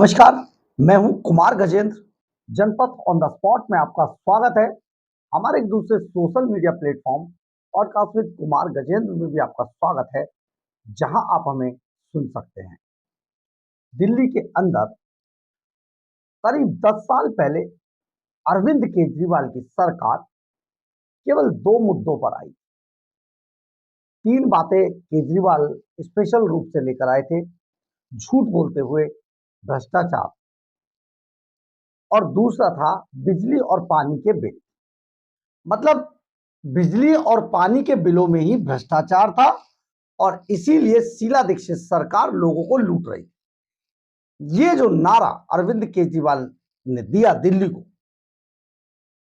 नमस्कार, मैं हूं कुमार गजेंद्र। जनपथ ऑन द स्पॉट में आपका स्वागत है। हमारे एक दूसरे social media platform podcast with Kumar Gajendra में भी आपका स्वागत है, जहां आप हमें सुन सकते हैं। दिल्ली के अंदर करीब 10 साल पहले अरविंद केजरीवाल की सरकार केवल 2 मुद्दों पर आई। 3 बातें केजरीवाल स्पेशल रूप से लेकर आए थे। झूठ बोलते हुए भ्रष्टाचार, और दूसरा था बिजली और पानी के बिल। मतलब बिजली और पानी के बिलों में ही भ्रष्टाचार था, और इसीलिए शीला दीक्षित सरकार लोगों को लूट रही। ये जो नारा अरविंद केजरीवाल ने दिया दिल्ली को,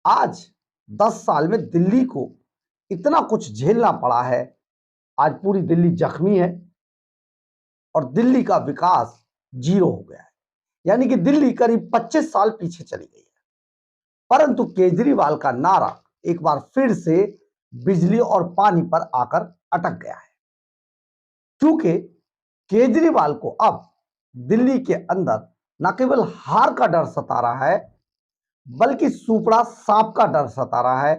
आज 10 साल में दिल्ली को इतना कुछ झेलना पड़ा है। आज पूरी दिल्ली जख्मी है और दिल्ली का विकास जीरो हो गया है। यानी कि दिल्ली करीब 25 साल पीछे चली गई है। परंतु केजरीवाल का नारा एक बार फिर से बिजली और पानी पर आकर अटक गया है, क्योंकि केजरीवाल को अब दिल्ली के अंदर न केवल हार का डर सता रहा है, बल्कि सुपड़ा सांप का डर सता रहा है।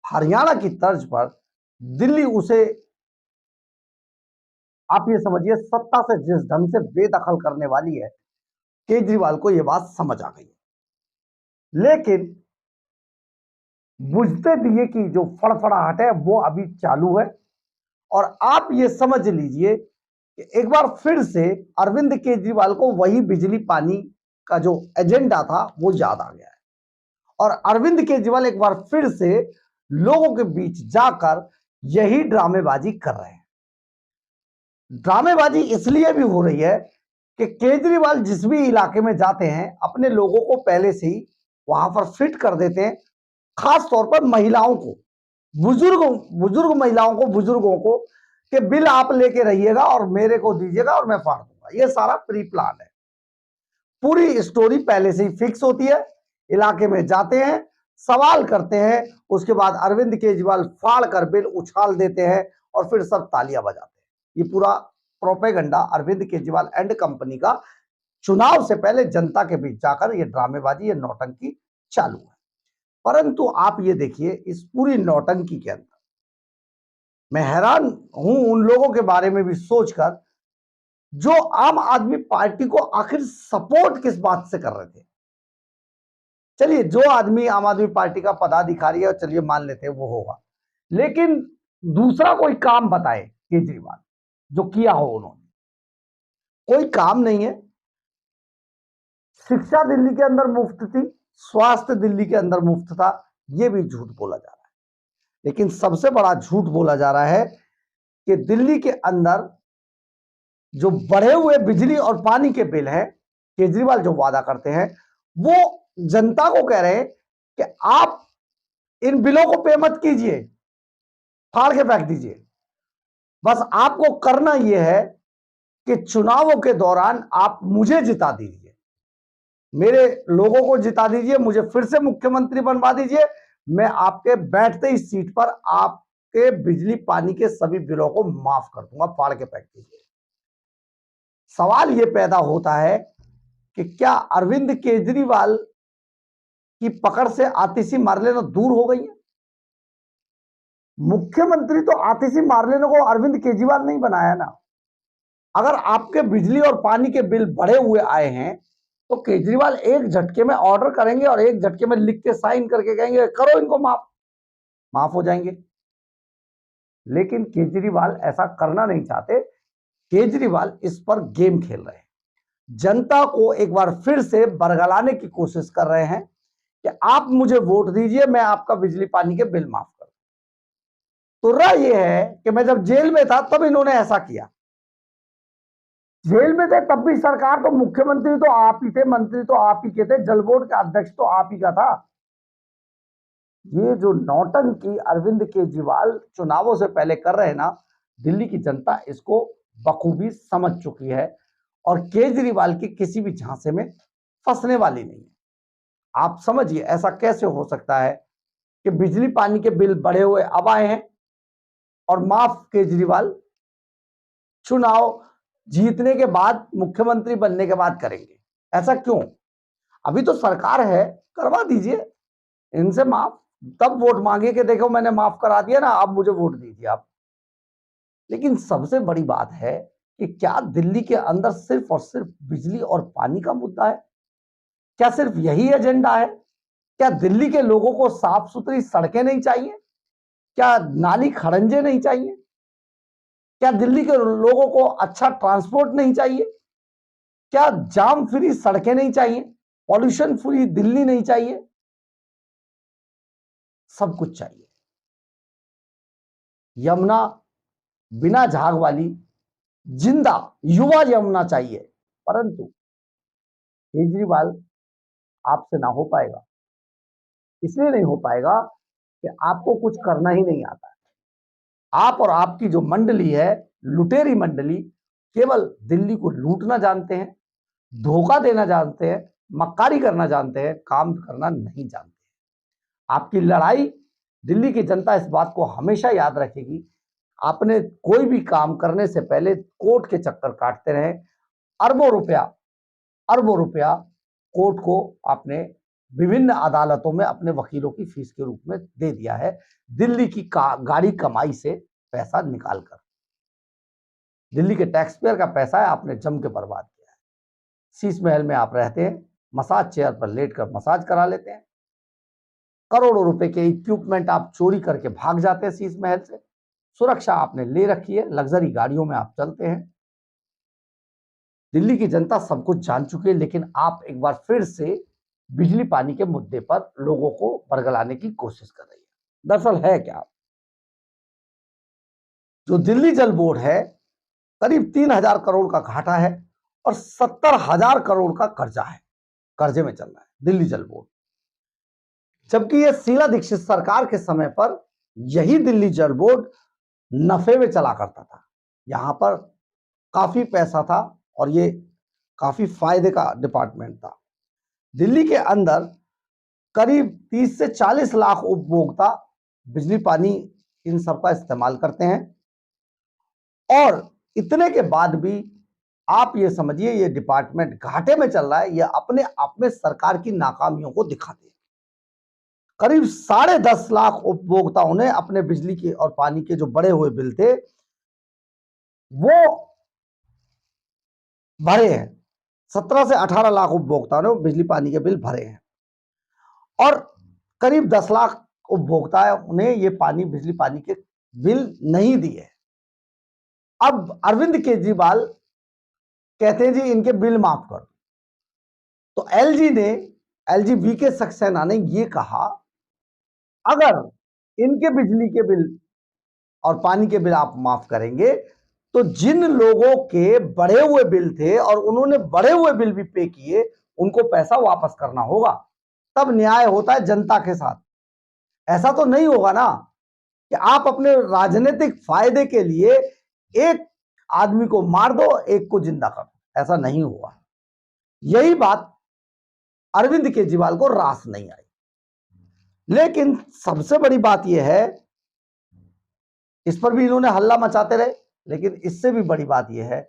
हरियाणा की तर्ज पर दिल्ली उसे, आप ये समझिए, सत्ता से जिस ढंग से बेदखल करने वाली है, केजरीवाल को यह बात समझ आ गई। लेकिन बुझते दिए की जो फड़फड़ाहट है वो अभी चालू है, और आप ये समझ लीजिए कि एक बार फिर से अरविंद केजरीवाल को वही बिजली पानी का जो एजेंडा था वो याद आ गया है, और अरविंद केजरीवाल एक बार फिर से लोगों के बीच जाकर यही ड्रामेबाजी कर रहे हैं। ड्रामेबाजी इसलिए भी हो रही है कि केजरीवाल जिस भी इलाके में जाते हैं अपने लोगों को पहले से ही वहां पर फिट कर देते हैं, खास तौर पर महिलाओं को, बुजुर्ग महिलाओं को, बुजुर्गों को, कि बिल आप लेके रहिएगा और मेरे को दीजिएगा और मैं फाड़ दूंगा। ये सारा प्री प्लान है। पूरी स्टोरी पहले से ही फिक्स होती है। इलाके में जाते हैं, सवाल करते हैं, उसके बाद अरविंद केजरीवाल फाड़ कर बिल उछाल देते हैं और फिर सब तालियां बजाते हैं। ये पूरा propaganda Arvind Kejriwal and company का चुनाव से पहले जनता के बीच जाकर ये ड्रामेबाजी, ये नौटंकी चालू है। परंतु आप ये देखिए, इस पूरी नौटंकी के अंदर मैं हैरान हूं उन लोगों के बारे में भी सोचकर जो आम आदमी पार्टी को आखिर सपोर्ट किस बात से कर रहे थे। चलिए, जो आदमी आम आदमी पार्टी का पदाधिकारी है, चलिए मान लेते हैं वो होगा, लेकिन दूसरा कोई काम बताए केजरीवाल जो किया हो उन्होंने। कोई काम नहीं है। शिक्षा दिल्ली के अंदर मुफ्त थी, स्वास्थ्य दिल्ली के अंदर मुफ्त था, यह भी झूठ बोला जा रहा है। लेकिन सबसे बड़ा झूठ बोला जा रहा है कि दिल्ली के अंदर जो बढ़े हुए बिजली और पानी के बिल हैं, केजरीवाल जो वादा करते हैं वो जनता को कह रहे हैं कि आप इन बिलों को पे मत कीजिए, फाड़ के फेंक दीजिए। बस आपको करना यह है कि चुनावों के दौरान आप मुझे जिता दीजिए, मेरे लोगों को जिता दीजिए, मुझे फिर से मुख्यमंत्री बनवा दीजिए, मैं आपके बैठते ही सीट पर आपके बिजली पानी के सभी बिलों को माफ कर दूंगा, फाड़ के फेंक दीजिए। सवाल यह पैदा होता है कि क्या अरविंद केजरीवाल की पकड़ से आतिशी मार्लेना दूर हो गई है? मुख्यमंत्री तो आतिशी मार्लेना को अरविंद केजरीवाल नहीं बनाया ना। अगर आपके बिजली और पानी के बिल बढ़े हुए आए हैं तो केजरीवाल एक झटके में ऑर्डर करेंगे और एक झटके में लिख के साइन करके कहेंगे करो इनको माफ हो जाएंगे। लेकिन केजरीवाल ऐसा करना नहीं चाहते। केजरीवाल इस पर गेम खेल रहे हैं, जनता को एक बार फिर से बरगलाने की कोशिश कर रहे हैं कि आप मुझे वोट दीजिए, मैं आपका बिजली पानी के बिल माफ कर दूं। तो राय यह है कि मैं जब जेल में था तब इन्होंने ऐसा किया। जेल में थे तब भी सरकार तो, मुख्यमंत्री तो आप ही थे, मंत्री तो आप ही के थे, जल बोर्ड का अध्यक्ष तो आप ही का था। ये जो नौटंकी अरविंद केजरीवाल चुनावों से पहले कर रहे हैं ना, दिल्ली की जनता इसको बखूबी समझ चुकी है और केजरीवाल की किसी भी झांसे में फंसने वाली नहीं है। आप समझिए ऐसा कैसे हो सकता है कि बिजली पानी के बिल बढ़े हुए अब आए हैं और माफ केजरीवाल चुनाव जीतने के बाद, मुख्यमंत्री बनने के बाद करेंगे। ऐसा क्यों? अभी तो सरकार है, करवा दीजिए इनसे माफ, तब वोट मांगे कि देखो मैंने माफ करा दिया ना, अब मुझे वोट दीजिए आप। लेकिन सबसे बड़ी बात है कि क्या दिल्ली के अंदर सिर्फ और सिर्फ बिजली और पानी का मुद्दा है? क्या सिर्फ यही एजेंडा है? क्या दिल्ली के लोगों को साफ सुथरी सड़कें नहीं चाहिए? क्या नाली खड़ंजे नहीं चाहिए? क्या दिल्ली के लोगों को अच्छा ट्रांसपोर्ट नहीं चाहिए? क्या जाम फ्री सड़कें नहीं चाहिए? पॉल्यूशन फ्री दिल्ली नहीं चाहिए? सब कुछ चाहिए। यमुना बिना झाग वाली जिंदा युवा यमुना चाहिए, परंतु केजरीवाल आपसे ना हो पाएगा। इसलिए नहीं हो पाएगा कि आपको कुछ करना ही नहीं आता है। आप और आपकी जो मंडली है, लुटेरी मंडली, केवल दिल्ली को लूटना जानते हैं, धोखा देना जानते हैं, मक्कारी करना जानते हैं, काम करना नहीं जानते। आपकी लड़ाई, दिल्ली की जनता इस बात को हमेशा याद रखेगी, आपने कोई भी काम करने से पहले कोर्ट के चक्कर काटते रहे, अरबों रुपया कोर्ट को आपने विभिन्न अदालतों में अपने वकीलों की फीस के रूप में दे दिया है, दिल्ली की गाड़ी कमाई से पैसा निकालकर। दिल्ली के टैक्स पेयर का पैसा है, आपने जम के बर्बाद किया है। शीश महल में आप रहते हैं, मसाज चेयर पर लेटकर मसाज करा लेते हैं, करोड़ों रुपए के इक्विपमेंट आप चोरी करके भाग जाते हैं शीश महल से, सुरक्षा आपने ले रखी है, लग्जरी गाड़ियों में आप चलते हैं। दिल्ली की जनता सब कुछ जान चुकी है, लेकिन आप एक बार फिर से बिजली पानी के मुद्दे पर लोगों को बरगलाने की कोशिश कर रही है। दरअसल है क्या, जो दिल्ली जल बोर्ड है, करीब 3,000 करोड़ का घाटा है और 70,000 करोड़ का कर्जा है, कर्जे में चल रहा है दिल्ली जल बोर्ड। जबकि यह शीला दीक्षित सरकार के समय पर यही दिल्ली जल बोर्ड नफे में चला करता था, यहां पर काफी पैसा था और ये काफी फायदे का डिपार्टमेंट था। दिल्ली के अंदर करीब 30 से 40 लाख उपभोक्ता बिजली पानी इन सब का इस्तेमाल करते हैं, और इतने के बाद भी आप ये समझिए ये डिपार्टमेंट घाटे में चल रहा है। ये अपने आप में सरकार की नाकामियों को दिखाते हैं। करीब 10.5 लाख उपभोक्ताओं ने अपने बिजली के और पानी के जो बढ़े हुए बिल थे वो भरे हैं। 17 से 18 लाख उपभोक्ताओं ने बिजली पानी के बिल भरे हैं और करीब 10 लाख उपभोक्ताओं ने ये बिजली पानी के बिल नहीं दिए। अब अरविंद केजरीवाल कहते हैं जी इनके बिल माफ कर। तो एलजी वीके सक्सेना ने ये कहा, अगर इनके बिजली के बिल और पानी के बिल आप माफ करेंगे तो जिन लोगों के बढ़े हुए बिल थे और उन्होंने बढ़े हुए बिल भी पे किए, उनको पैसा वापस करना होगा। तब न्याय होता है जनता के साथ। ऐसा तो नहीं होगा ना कि आप अपने राजनीतिक फायदे के लिए एक आदमी को मार दो, एक को जिंदा कर दो। ऐसा नहीं हुआ। यही बात अरविंद केजरीवाल को रास नहीं आई। लेकिन सबसे बड़ी बात यह है, इस पर भी इन्होंने हल्ला मचाते रहे, लेकिन इससे भी बड़ी बात यह है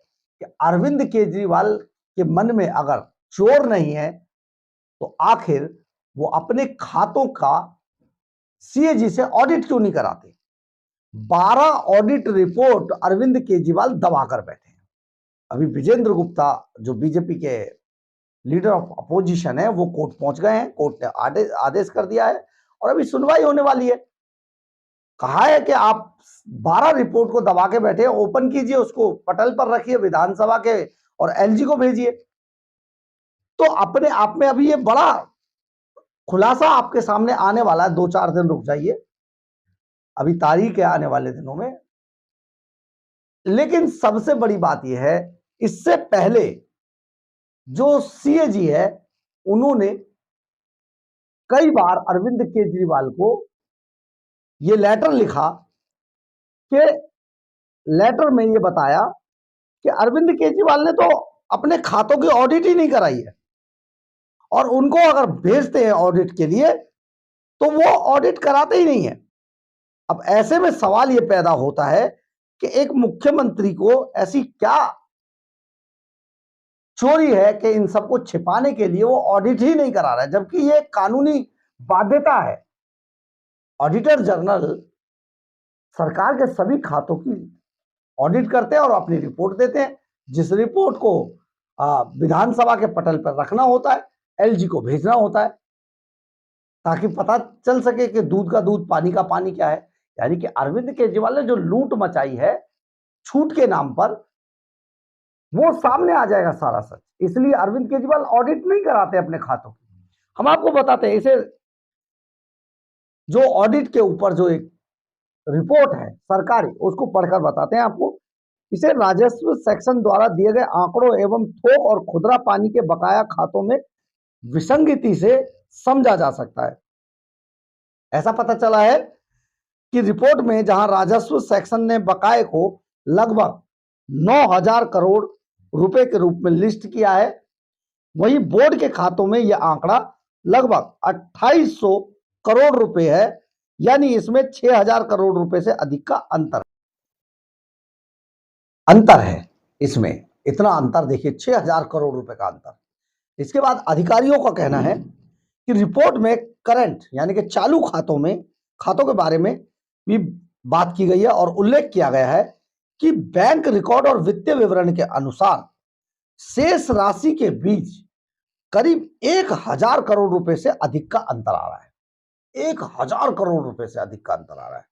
कि अरविंद केजरीवाल के मन में अगर चोर नहीं है तो आखिर वो अपने खातों का सीएजी से ऑडिट क्यों नहीं कराते। 12 ऑडिट रिपोर्ट अरविंद केजरीवाल दबा कर बैठे हैं। अभी विजेंद्र गुप्ता जो बीजेपी के लीडर ऑफ अपोजिशन है वो कोर्ट पहुंच गए हैं। कोर्ट ने आदेश कर दिया है और अभी सुनवाई होने वाली है। कहा है कि आप 12 रिपोर्ट को दबा के बैठे, ओपन कीजिए, उसको पटल पर रखिए विधानसभा के और एलजी को भेजिए। तो अपने आप में अभी ये बड़ा खुलासा आपके सामने आने वाला है। 2-4 दिन रुक जाइए, अभी तारीख है आने वाले दिनों में। लेकिन सबसे बड़ी बात यह है, इससे पहले जो सीएजी है उन्होंने कई बार अरविंद केजरीवाल को यह लेटर लिखा कि लेटर में यह बताया कि अरविंद केजरीवाल ने तो अपने खातों की ऑडिट ही नहीं कराई है और उनको अगर भेजते हैं ऑडिट के लिए तो वो ऑडिट कराते ही नहीं है। अब ऐसे में सवाल यह पैदा होता है कि एक मुख्यमंत्री को ऐसी क्या चोरी है कि इन सबको छिपाने के लिए वो ऑडिट ही नहीं करा रहा है, जबकि ये कानूनी बाध्यता है। ऑडिटर जनरल सरकार के सभी खातों की ऑडिट करते हैं और अपनी रिपोर्ट देते हैं, जिस रिपोर्ट को विधानसभा के पटल पर रखना होता है, एलजी को भेजना होता है, ताकि पता चल सके कि दूध का दूध पानी का पानी क्या है। यानी कि अरविंद केजरीवाल ने जो लूट मचाई है छूट के नाम पर, वो सामने आ जाएगा सारा सच। इसलिए अरविंद केजरीवाल ऑडिट नहीं कराते अपने खातों की। हम आपको बताते हैं, इसे जो ऑडिट के ऊपर जो एक रिपोर्ट है सरकारी, उसको पढ़कर बताते हैं आपको। इसे राजस्व सेक्शन द्वारा दिए गए आंकड़ों एवं थोक और खुदरा पानी के बकाया खातों में विसंगति से समझा जा सकता है। ऐसा पता चला है कि रिपोर्ट में जहां राजस्व सेक्शन ने बकाये को लगभग 9,000 करोड़ रुपए के रूप में लिस्ट किया है, वहीं बोर्ड के खातों में यह आंकड़ा लगभग 2800 करोड़ रुपए है। यानी इसमें 6,000 करोड़ रुपए से अधिक का अंतर है। इसमें इतना अंतर देखिए, 6,000 करोड़ रुपए का अंतर। इसके बाद अधिकारियों का कहना है कि रिपोर्ट में करंट यानी कि चालू खातों के बारे में भी बात की गई है और उल्लेख किया गया है कि बैंक रिकॉर्ड और वित्तीय विवरण के अनुसार शेष राशि के बीच करीब 1,000 करोड़ रुपए से अधिक का अंतर आ रहा है। 1,000 करोड़ रुपए से अधिक का अंतर आ रहा है।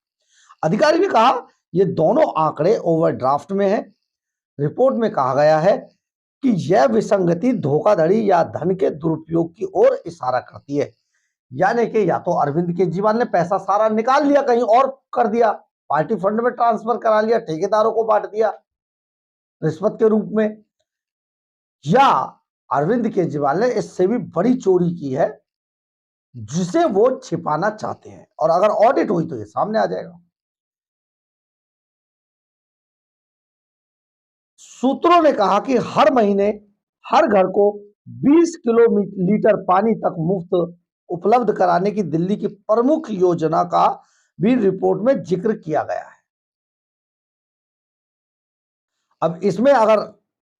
अधिकारी ने कहा ये दोनों आंकड़े ओवरड्राफ्ट में है। रिपोर्ट में कहा गया है कि यह विसंगति धोखाधड़ी या धन के दुरुपयोग की ओर इशारा करती है। यानी कि या तो अरविंद केजरीवाल ने पैसा सारा निकाल लिया, कहीं और कर दिया, पार्टी फंड में ट्रांसफर करा लिया, ठेकेदारों को बांट दिया रिश्वत के रूप में, या अरविंद केजरीवाल ने इससे भी बड़ी चोरी की है जिसे वो छिपाना चाहते हैं। और अगर ऑडिट हुई तो ये सामने आ जाएगा। सूत्रों ने कहा कि हर महीने हर घर को 20 किलोलीटर पानी तक मुफ्त उपलब्ध कराने की दिल्ली की प्रमुख योजना का भी रिपोर्ट में जिक्र किया गया है। अब इसमें अगर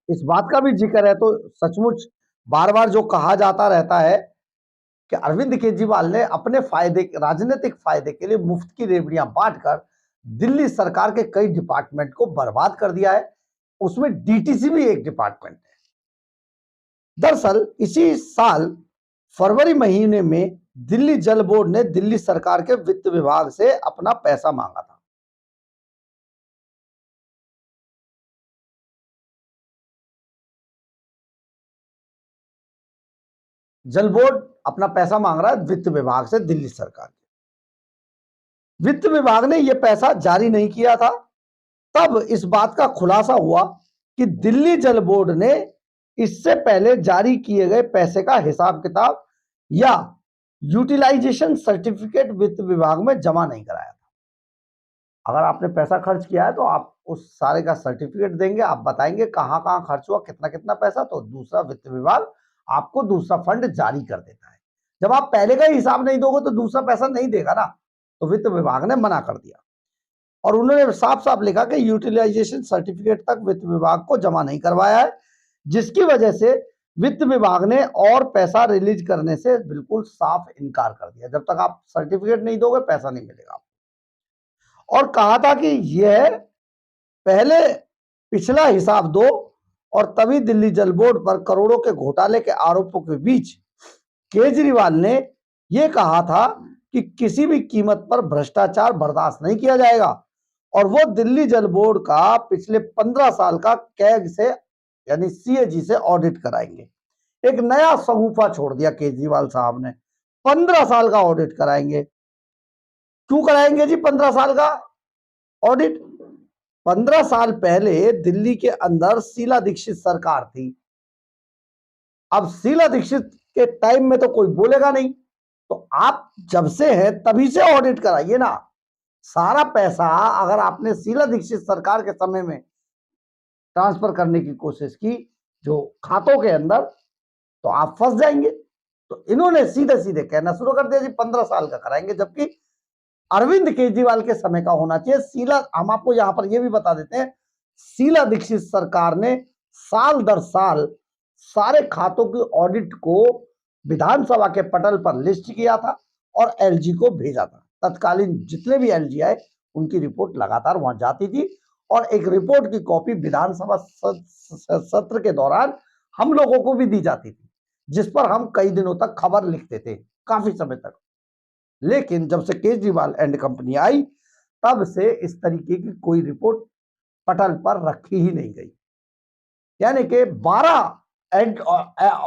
इस बात का भी जिक्र है तो सचमुच बार बार जो कहा जाता रहता है कि अरविंद केजरीवाल ने अपने राजनीतिक फायदे के लिए मुफ्त की रेवड़ियां बांटकर दिल्ली सरकार के कई डिपार्टमेंट को बर्बाद कर दिया है। उसमें डीटीसी भी एक डिपार्टमेंट है। दरअसल इसी साल फरवरी महीने में दिल्ली जल बोर्ड ने दिल्ली सरकार के वित्त विभाग से अपना पैसा मांगा था। जल बोर्ड अपना पैसा मांग रहा है वित्त विभाग से दिल्ली सरकार के। वित्त विभाग ने यह पैसा जारी नहीं किया था। तब इस बात का खुलासा हुआ कि दिल्ली जल बोर्ड ने इससे पहले जारी किए गए पैसे का हिसाब किताब या यूटिलाइजेशन सर्टिफिकेट वित्त विभाग में जमा नहीं कराया था। अगर आपने पैसा खर्च किया है तो आप उस सारे का सर्टिफिकेट देंगे, आप बताएंगे कहां कहां खर्च हुआ, कितना कितना पैसा, तो दूसरा वित्त विभाग आपको दूसरा फंड जारी कर देता है। जब आप पहले का ही हिसाब नहीं दोगे तो दूसरा पैसा नहीं देगा ना। तो वित्त विभाग ने मना कर दिया और उन्होंने साफ साफ लिखा कि यूटिलाइजेशन सर्टिफिकेट तक वित्त विभाग को जमा नहीं करवाया है, जिसकी वजह से वित्त विभाग ने और पैसा रिलीज करने से बिल्कुल साफ इनकार कर दिया। जब तक आप सर्टिफिकेट नहीं दोगे पैसा नहीं मिलेगा। और कहा था कि यह पहले पिछला हिसाब दो और तभी दिल्ली जल बोर्ड पर करोड़ों के घोटाले के आरोपों के बीच केजरीवाल ने यह कहा था कि किसी भी कीमत पर भ्रष्टाचार बर्दाश्त नहीं किया जाएगा और वो दिल्ली जल बोर्ड का पिछले 15 साल का कैग से यानी सीएजी से ऑडिट कराएंगे। एक नया सगुफा छोड़ दिया केजरीवाल साहब ने, 15 साल का ऑडिट कराएंगे। क्यों कराएंगे जी 15 साल का ऑडिट? 15 साल पहले दिल्ली के अंदर शीला दीक्षित सरकार थी। अब शीला दीक्षित के टाइम में तो कोई बोलेगा नहीं, तो आप जब से है तभी से ऑडिट कराइए ना। सारा पैसा अगर आपने शीला दीक्षित सरकार के समय में ट्रांसफर करने की कोशिश की जो खातों के अंदर, तो आप फंस जाएंगे। तो इन्होंने सीधे सीधे कहना शुरू कर दिया जी 15 साल का कराएंगे, जबकि अरविंद केजरीवाल के समय का होना चाहिए। हम आपको यहां पर यह भी बता देते हैं, शीला दीक्षित सरकार ने साल दर साल सारे खातों की ऑडिट को विधानसभा के पटल पर लिस्ट किया था और एलजी को भेजा था। तत्कालीन जितने भी एलजी आए उनकी रिपोर्ट लगातार वहां जाती थी और एक रिपोर्ट की कॉपी विधानसभा सत्र के दौरान हम लोगों को भी दी जाती थी, जिस पर हम कई दिनों तक खबर लिखते थे, काफी समय तक। लेकिन जब से केजरीवाल एंड कंपनी आई, तब से इस तरीके की कोई रिपोर्ट पटल पर रखी ही नहीं गई। यानी कि 12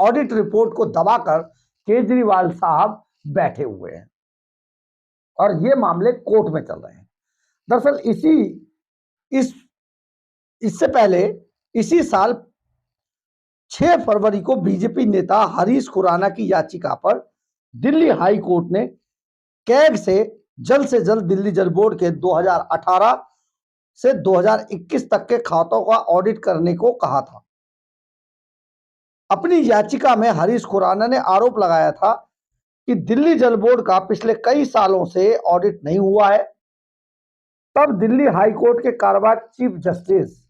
ऑडिट रिपोर्ट को दबाकर केजरीवाल साहब बैठे हुए हैं और ये मामले कोर्ट में चल रहे हैं। दरअसल इससे पहले इसी साल 6 फरवरी को बीजेपी नेता हरीश खुराना की याचिका पर दिल्ली हाई कोर्ट ने कैग से जल्द दिल्ली जल बोर्ड के 2018 से 2021 तक के खातों का ऑडिट करने को कहा था। अपनी याचिका में हरीश खुराना ने आरोप लगाया था कि दिल्ली जल बोर्ड का पिछले कई सालों से ऑडिट नहीं हुआ है। तब दिल्ली हाई कोर्ट के कार्यवाहक चीफ जस्टिस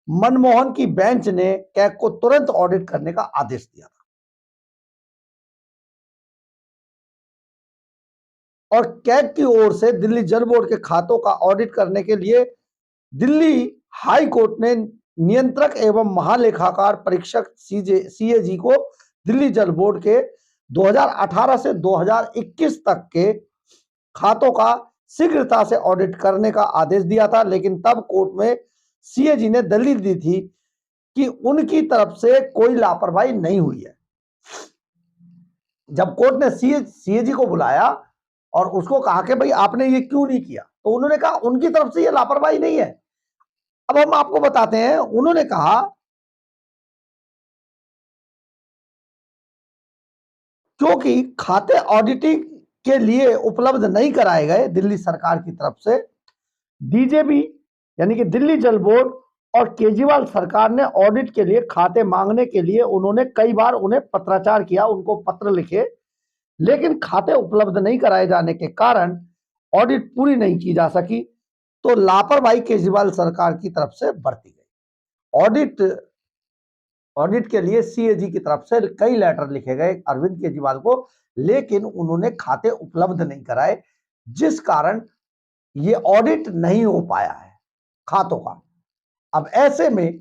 मनमोहन की बेंच ने कैग को तुरंत ऑडिट करने का आदेश दिया था और कैग की ओर से दिल्ली जल बोर्ड के खातों का ऑडिट करने के लिए दिल्ली हाई कोर्ट ने नियंत्रक एवं महालेखाकार परीक्षक सीएजी को दिल्ली जल बोर्ड के 2018 से 2021 तक के खातों का शीघ्रता से ऑडिट करने का आदेश दिया था। लेकिन तब कोर्ट में सीएजी ने दलील दी थी कि उनकी तरफ से कोई लापरवाही नहीं हुई है। जब कोर्ट ने सीएजी को बुलाया और उसको कहा कि भाई आपने ये क्यों नहीं किया, तो उन्होंने कहा उनकी तरफ से ये लापरवाही नहीं है। अब हम आपको बताते हैं, उन्होंने कहा क्योंकि खाते ऑडिटिंग के लिए उपलब्ध नहीं कराए गए दिल्ली सरकार की तरफ से, डीजेबी यानी कि दिल्ली जल बोर्ड और केजरीवाल सरकार ने ऑडिट के लिए खाते मांगने के लिए उन्होंने कई बार उन्हें पत्राचार किया, उनको पत्र लिखे, लेकिन खाते उपलब्ध नहीं कराए जाने के कारण ऑडिट पूरी नहीं की जा सकी। तो लापरवाही केजरीवाल सरकार की तरफ से बरती गई। ऑडिट के लिए सीएजी की तरफ से कई लेटर लिखे गए अरविंद केजरीवाल को, लेकिन उन्होंने खाते उपलब्ध नहीं कराए, जिस कारण ये ऑडिट नहीं हो पाया है खातों का। अब ऐसे में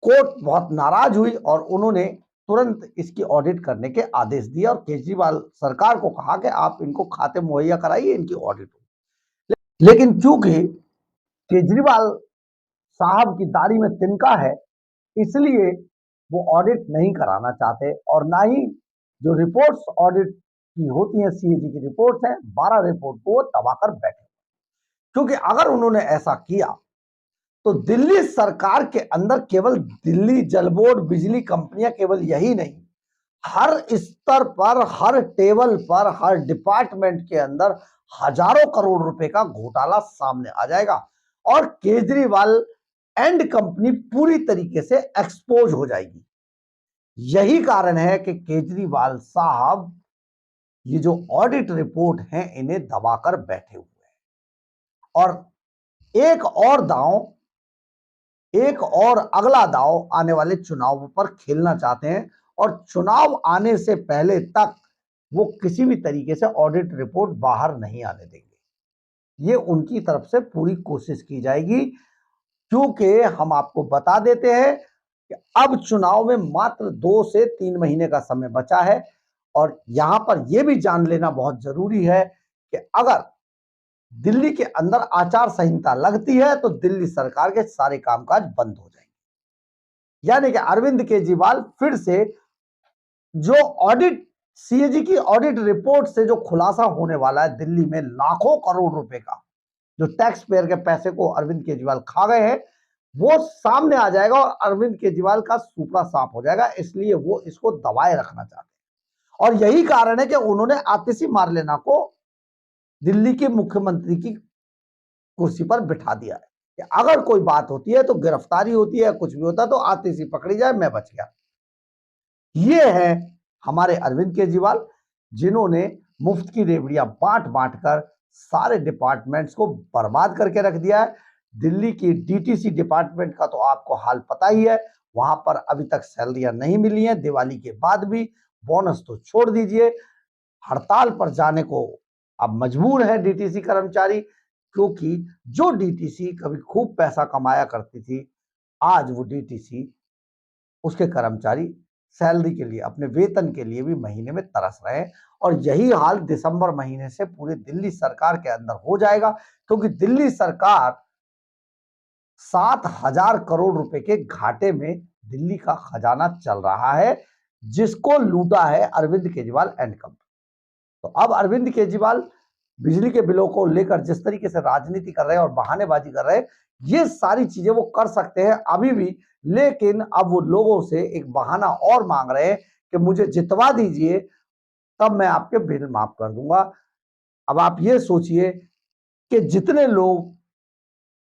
कोर्ट बहुत नाराज हुई और उन्होंने तुरंत इसकी ऑडिट करने के आदेश दिए और केजरीवाल सरकार को कहा कि आप इनको खाते मुहैया कराइए, इनकी ऑडिट हो। लेकिन चूंकि केजरीवाल साहब की दाढ़ी में तिनका है, इसलिए वो ऑडिट नहीं कराना चाहते और ना ही जो रिपोर्ट्स ऑडिट की होती हैं, सीएजी की रिपोर्ट्स हैं, 12 रिपोर्ट को वो दबाकर बैठे। क्योंकि अगर उन्होंने ऐसा किया तो दिल्ली सरकार के अंदर केवल दिल्ली जल बोर्ड, बिजली कंपनियां, केवल यही नहीं, हर स्तर पर, हर टेबल पर, हर डिपार्टमेंट के अंदर हजारों करोड़ रुपए का घोटाला सामने आ जाएगा और केजरीवाल एंड कंपनी पूरी तरीके से एक्सपोज हो जाएगी। यही कारण है कि केजरीवाल साहब ये जो ऑडिट रिपोर्ट हैं इन्हें दबाकर बैठे हुए हैं और एक और अगला दांव आने वाले चुनाव पर खेलना चाहते हैं और चुनाव आने से पहले तक वो किसी भी तरीके से ऑडिट रिपोर्ट बाहर नहीं आने देंगे। ये उनकी तरफ से पूरी कोशिश की जाएगी, क्योंकि हम आपको बता देते हैं कि अब चुनाव में मात्र 2 से 3 महीने का समय बचा है और यहां पर यह भी जान लेना बहुत जरूरी है कि अगर दिल्ली के अंदर आचार संहिता लगती है तो दिल्ली सरकार के सारे कामकाज बंद हो जाएंगे। यानी कि अरविंद केजरीवाल फिर से जो ऑडिट, सीएजी की ऑडिट रिपोर्ट से जो खुलासा होने वाला है दिल्ली में लाखों करोड़ रुपए का, जो टैक्स पेयर के पैसे को अरविंद केजरीवाल खा गए हैं, वो सामने आ जाएगा और अरविंद केजरीवाल का सूपड़ा साफ हो जाएगा। इसलिए वो इसको दबाए रखना चाहते हैं और यही कारण है कि उन्होंने आतिशी मार्लेना को दिल्ली के मुख्यमंत्री की कुर्सी पर बिठा दिया है कि अगर कोई बात होती है तो गिरफ्तारी होती है, कुछ भी होता है तो आतिशी पकड़ी जाए, मैं बच गया। ये है हमारे अरविंद केजरीवाल, जिन्होंने मुफ्त की रेवड़ियां बांट बांट कर सारे डिपार्टमेंट्स को बर्बाद करके रख दिया है। दिल्ली की डीटीसी डिपार्टमेंट का तो आपको हाल पता ही है, वहां पर अभी तक सैलरियां नहीं मिली हैं, दिवाली के बाद भी। बोनस तो छोड़ दीजिए, हड़ताल पर जाने को अब मजबूर है डीटीसी कर्मचारी, क्योंकि जो डीटीसी कभी खूब पैसा कमाया करती थी, आज वो डीटीसी, उसके कर्मचारी सैलरी के लिए, अपने वेतन के लिए भी महीने में तरस रहे हैं। और यही हाल दिसंबर महीने से पूरे दिल्ली सरकार के अंदर हो जाएगा, क्योंकि दिल्ली सरकार 7,000 करोड़ रुपए के घाटे में दिल्ली का खजाना चल रहा है, जिसको लूटा है अरविंद केजरीवाल एंड कंपनी। तो अब अरविंद केजरीवाल बिजली के बिलों को लेकर जिस तरीके से राजनीति कर रहे हैं और बहानेबाजी कर रहे हैं, ये सारी चीजें वो कर सकते हैं अभी भी, लेकिन अब वो लोगों से एक बहाना और मांग रहे हैं कि मुझे जितवा दीजिए, तब मैं आपके बिल माफ कर दूंगा। अब आप ये सोचिए कि जितने लोग,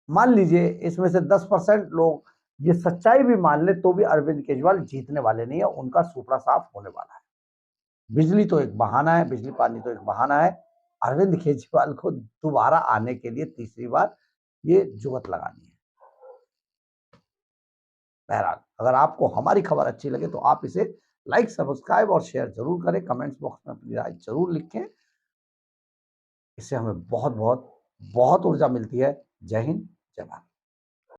मान लीजिए इसमें से 10% लोग ये सच्चाई भी मान ले, तो भी अरविंद केजरीवाल जीतने वाले नहीं है, उनका सुपड़ा साफ होने वाला है। बिजली तो एक बहाना है, बिजली पानी तो एक बहाना है। अरविंद केजरीवाल को दोबारा आने के लिए तीसरी बार ये जुगत लगानी है। बहरहाल, अगर आपको हमारी खबर अच्छी लगे तो आप इसे लाइक, सब्सक्राइब और शेयर जरूर करें। कमेंट्स बॉक्स में अपनी राय जरूर लिखें, इससे हमें बहुत बहुत बहुत ऊर्जा मिलती है। जय हिंद, जय भारत।